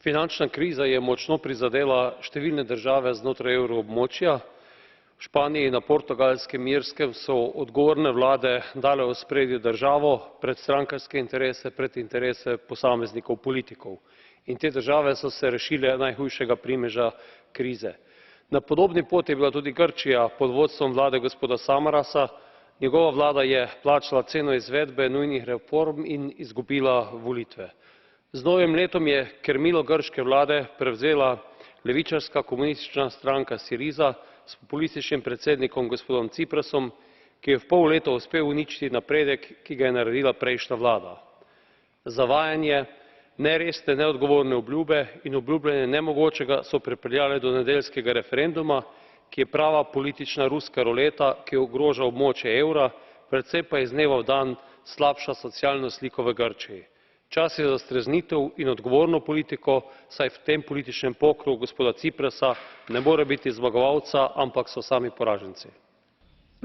Finančna kriza je močno prizadela številne države znotraj evroobmočja. V Španiji, na Portugalskem, Irskem so odgovorne vlade dale v ospredje državo pred strankarske interese, pred interese posameznikov, politikov. In te države so se rešile najhujšega primeža krize. Na podobni poti je bila tudi Grčija pod vodstvom vlade gospoda Samarasa. Njegova vlada je plačala ceno izvedbe nujnih reform in izgubila volitve. Z novim letom je krmilo grške vlade prevzela levičarska komunistična stranka Syriza s populističnim predsednikom gospodom Ciprasom, ki je v pol leta uspel uničiti napredek, ki ga je naredila prejšnja vlada. Zavajanje, neresne, neodgovorne obljube in obljubljanje nemogočega so pripeljale do nedeljskega referenduma, ki je prava politična ruska ruleta, ki ogroža območje evra, predvsem pa iz dneva v dan slabša socialno sliko v Grčiji. Čas je za streznitev in odgovorno politiko, saj v tem političnem pokru gospoda Ciprasa ne more biti zmagovalca, ampak so sami poraženci.